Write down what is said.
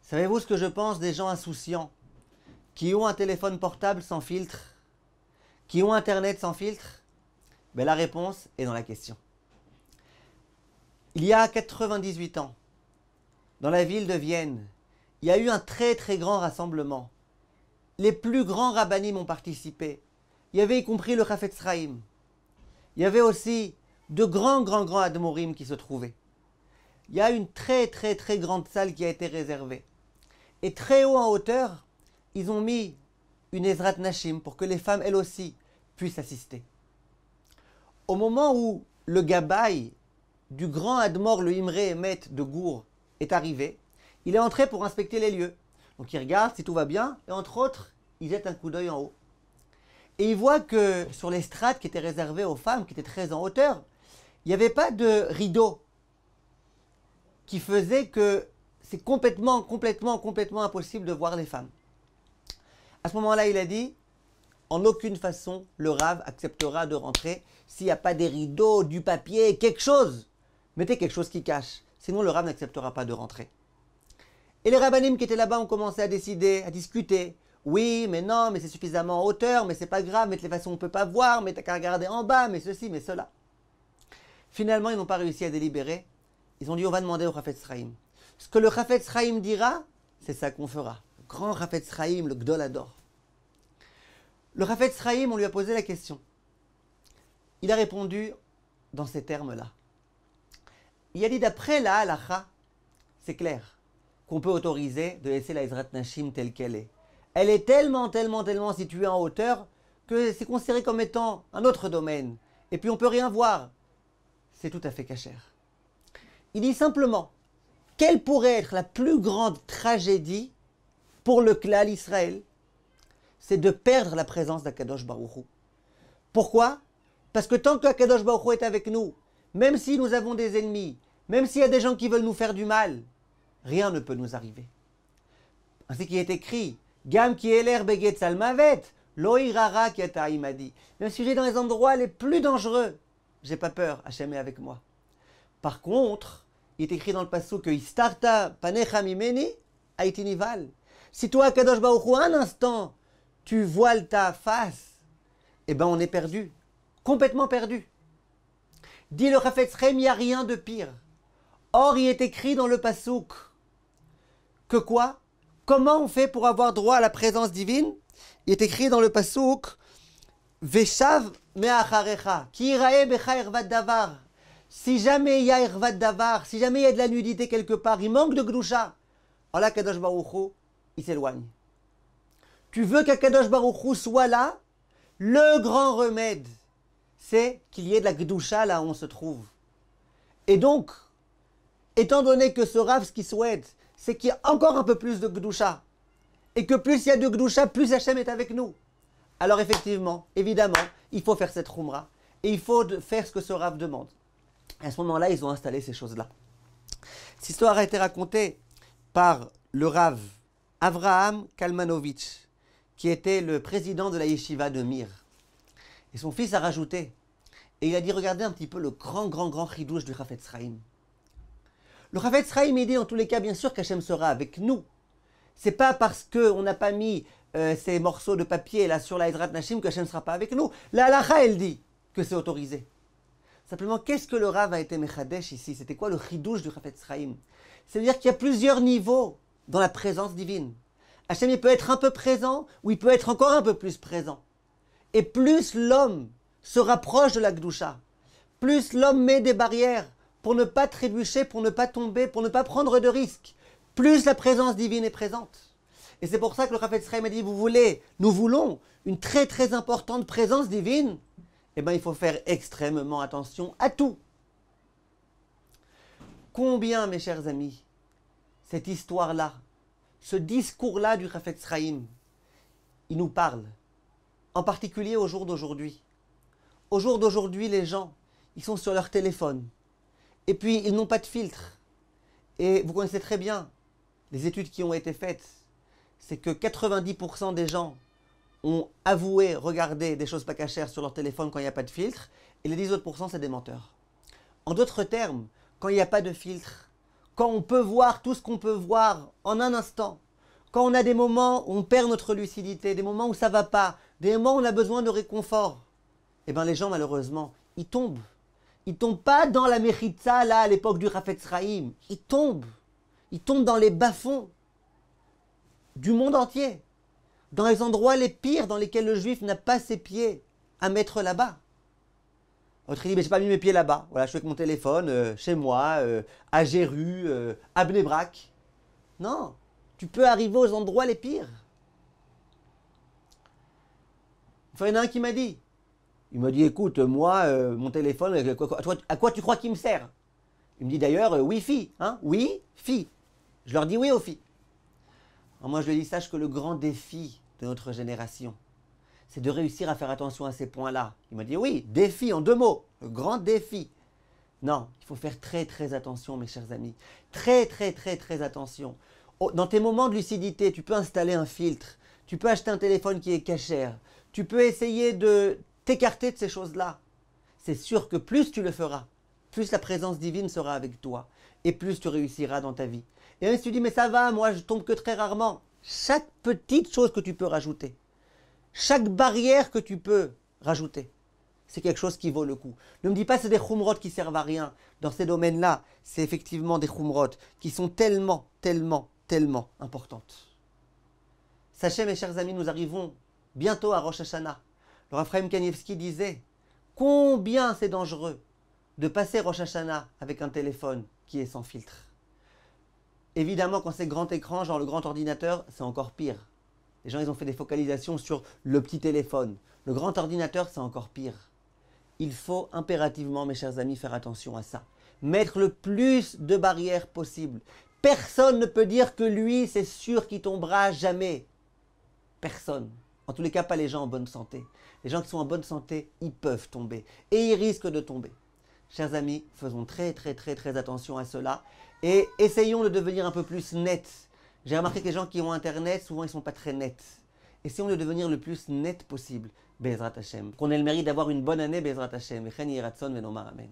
Savez-vous ce que je pense des gens insouciants qui ont un téléphone portable sans filtre, qui ont Internet sans filtre? Ben, la réponse est dans la question. Il y a 98 ans, dans la ville de Vienne, il y a eu un très très grand rassemblement. Les plus grands rabbinim ont participé. Il y avait y compris le Chafetz Chaim. Il y avait aussi de grands admorim qui se trouvaient. Il y a une très très très grande salle qui a été réservée. Et très haut en hauteur, ils ont mis une Ezrat Nashim pour que les femmes, elles aussi, puissent assister. Au moment où le gabaï du grand Admor, le Imre Emet de Gour, est arrivé, il est entré pour inspecter les lieux. Donc il regarde si tout va bien, et entre autres, il jette un coup d'œil en haut. Et il voit que sur les strates qui étaient réservées aux femmes, qui étaient très en hauteur, il n'y avait pas de rideau qui faisait que c'est complètement impossible de voir les femmes. À ce moment-là, il a dit, en aucune façon, le Rav acceptera de rentrer s'il n'y a pas des rideaux, du papier, quelque chose. Mettez quelque chose qui cache, sinon le Rav n'acceptera pas de rentrer. Et les rabbinim qui étaient là-bas ont commencé à décider, à discuter. Oui, mais non, mais c'est suffisamment en hauteur, mais c'est pas grave, mais de toute façon on ne peut pas voir, mais t'as qu'à regarder en bas, mais ceci, mais cela. Finalement, ils n'ont pas réussi à délibérer. Ils ont dit, on va demander au Chafetz Chaim. Ce que le Chafetz Chaim dira, c'est ça qu'on fera. Le grand Chafetz Chaim, le Gdol Ador. Le Chafetz Chaim, on lui a posé la question. Il a répondu dans ces termes-là. Il a dit, d'après la halacha, c'est clair qu'on peut autoriser de laisser la Ezrat Nashim telle qu'elle est. Elle est tellement située en hauteur que c'est considéré comme étant un autre domaine. Et puis on ne peut rien voir. C'est tout à fait cachère. Il dit simplement, quelle pourrait être la plus grande tragédie pour le Klal Israël? C'est de perdre la présence d'Akadosh Baruch Hu. Pourquoi? Parce que tant qu'Akadosh Baruch Hu est avec nous, même si nous avons des ennemis, même s'il y a des gens qui veulent nous faire du mal, rien ne peut nous arriver. Ainsi qu'il est écrit, Gam ki eler beget salmavet, lo irara ki ata imadi. Même si j'ai dans les endroits les plus dangereux, j'ai pas peur, Hachem est avec moi. Par contre, il est écrit dans le passage que Istarta panecha mimeni aitinival. Si toi, Kadosh Baruch Hu, un instant, tu voiles ta face, eh ben on est perdu, complètement perdu. Dit le Chafetz Chaim, il n'y a rien de pire. Or, il est écrit dans le passouk que quoi? Comment on fait pour avoir droit à la présence divine? Il est écrit dans le passouk Veshav me'acharecha ki irae becha ervat davar. Si jamais il y a ervat davar, si jamais il y a de la nudité quelque part, il manque de gdusha, Allah Kadosh Baruch Hu, il s'éloigne. Tu veux qu'Akadosh Baruch Hu soit là? Le grand remède, c'est qu'il y ait de la gdusha là où on se trouve. Et donc, étant donné que ce Rav, ce qu'il souhaite, c'est qu'il y ait encore un peu plus de gdusha, et que plus il y a de gdusha, plus Hachem est avec nous. Alors effectivement, évidemment, il faut faire cette Khumra, et il faut faire ce que ce Rav demande. Et à ce moment-là, ils ont installé ces choses-là. Cette histoire a été racontée par le Rav Avraham Kalmanovitch, qui était le président de la yeshiva de Mir. Et son fils a rajouté, et il a dit, regardez un petit peu le grand chidouche du Chafetz Chaim. Le Chafetz Chaim, il dit dans tous les cas, bien sûr qu'Hachem sera avec nous. C'est pas parce qu'on n'a pas mis ces morceaux de papier là sur la Ezrat Nashim qu'Hachem ne sera pas avec nous. La halacha, elle dit que c'est autorisé. Simplement, qu'est-ce que le Rav a été mechadesh ici? C'était quoi le chidouche du Chafetz Chaim? C'est-à-dire qu'il y a plusieurs niveaux dans la présence divine. Hachem, il peut être un peu présent, ou il peut être encore un peu plus présent. Et plus l'homme se rapproche de la Gdusha, plus l'homme met des barrières pour ne pas trébucher, pour ne pas tomber, pour ne pas prendre de risques, plus la présence divine est présente. Et c'est pour ça que le Chafetz Chaim a dit, nous voulons une très importante présence divine, eh bien il faut faire extrêmement attention à tout. Combien, mes chers amis, cette histoire-là, ce discours-là du Chafetz Chaim, il nous parle, en particulier au jour d'aujourd'hui. Au jour d'aujourd'hui, les gens, ils sont sur leur téléphone, et puis ils n'ont pas de filtre. Et vous connaissez très bien les études qui ont été faites, c'est que 90% des gens ont avoué regarder des choses pas cachères sur leur téléphone quand il n'y a pas de filtre, et les 10 autres pourcents, c'est des menteurs. En d'autres termes, quand il n'y a pas de filtre, quand on peut voir tout ce qu'on peut voir en un instant, quand on a des moments où on perd notre lucidité, des moments où ça ne va pas, des moments où on a besoin de réconfort, eh bien les gens malheureusement, ils tombent. Ils ne tombent pas dans la Mechitza, là, à l'époque du Chafetz Chaim. Ils tombent. Ils tombent dans les bas-fonds du monde entier. Dans les endroits les pires dans lesquels le juif n'a pas ses pieds à mettre là-bas. L'autre il dit, mais je n'ai pas mis mes pieds là-bas. Voilà, je suis avec mon téléphone, chez moi, à Jéru, à Bnei Brak. Non, tu peux arriver aux endroits les pires. Il y en a un qui m'a dit, il m'a dit, écoute, moi, mon téléphone, à quoi tu crois qu'il me sert? Il me dit d'ailleurs, Wi-Fi, hein? Wi-Fi. Je leur dis oui aux filles. Alors moi, je lui dis, sache que le grand défi de notre génération, c'est de réussir à faire attention à ces points-là. Il m'a dit, oui, défi en 2 mots, le grand défi. Non, il faut faire très très attention, mes chers amis. Très très très très attention. Dans tes moments de lucidité, tu peux installer un filtre, tu peux acheter un téléphone qui est cachère, tu peux essayer de t'écarter de ces choses-là. C'est sûr que plus tu le feras, plus la présence divine sera avec toi et plus tu réussiras dans ta vie. Et même si tu dis, mais ça va, moi je tombe que très rarement. Chaque petite chose que tu peux rajouter, chaque barrière que tu peux rajouter, c'est quelque chose qui vaut le coup. Ne me dis pas c'est des chumrot qui servent à rien. Dans ces domaines-là, c'est effectivement des chumrot qui sont tellement, tellement, tellement importantes. Sachez, mes chers amis, nous arrivons bientôt à Rosh Hashanah. Le Raphaël Kanievski disait combien c'est dangereux de passer Rosh Hashanah avec un téléphone qui est sans filtre. Évidemment, quand c'est grand écran, genre le grand ordinateur, c'est encore pire. Les gens, ils ont fait des focalisations sur le petit téléphone. Le grand ordinateur, c'est encore pire. Il faut impérativement, mes chers amis, faire attention à ça. Mettre le plus de barrières possible. Personne ne peut dire que lui, c'est sûr qu'il tombera jamais. Personne. En tous les cas, pas les gens en bonne santé. Les gens qui sont en bonne santé, ils peuvent tomber. Et ils risquent de tomber. Chers amis, faisons très très très très attention à cela. Et essayons de devenir un peu plus nets. J'ai remarqué que les gens qui ont Internet, souvent ils ne sont pas très nets. Essayons de devenir le plus net possible. Bezrat Hashem. Qu'on ait le mérite d'avoir une bonne année, Bezrat Hashem. Amen.